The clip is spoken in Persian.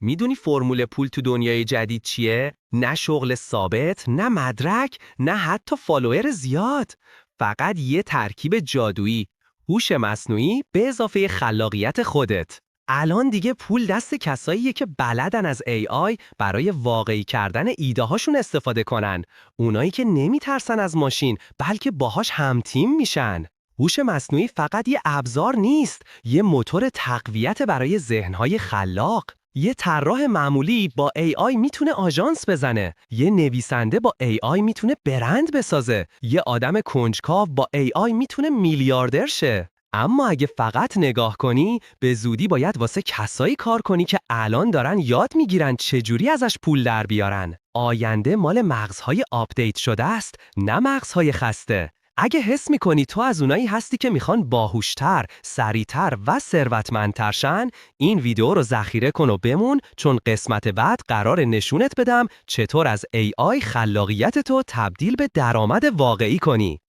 میدونی فرمول پول تو دنیای جدید چیه؟ نه شغل ثابت، نه مدرک، نه حتی فالوور زیاد. فقط یه ترکیب جادویی، هوش مصنوعی به اضافه خلاقیت خودت. الان دیگه پول دست کساییه که بلدن از AI برای واقعی کردن ایده هاشون استفاده کنن. اونایی که نمیترسن از ماشین بلکه باهاش همتیم میشن. هوش مصنوعی فقط یه ابزار نیست، یه موتور تقویت برای ذهنهای خلاق. یه طراح معمولی با AI میتونه آژانس بزنه، یه نویسنده با AI میتونه برند بسازه، یه آدم کنجکاو با AI میتونه میلیاردر شه. اما اگه فقط نگاه کنی، به زودی باید واسه کسایی کار کنی که الان دارن یاد میگیرن چجوری ازش پول در بیارن. آینده مال مغزهای آپدیت شده است، نه مغزهای خسته. اگه حس میکنی تو از اونایی هستی که میخوان باهوشتر، سریعتر و ثروتمندتر شن، این ویدیو رو ذخیره کن و بمون، چون قسمت بعد قرار نشونت بدم چطور از AI خلاقیت تو تبدیل به درآمد واقعی کنی.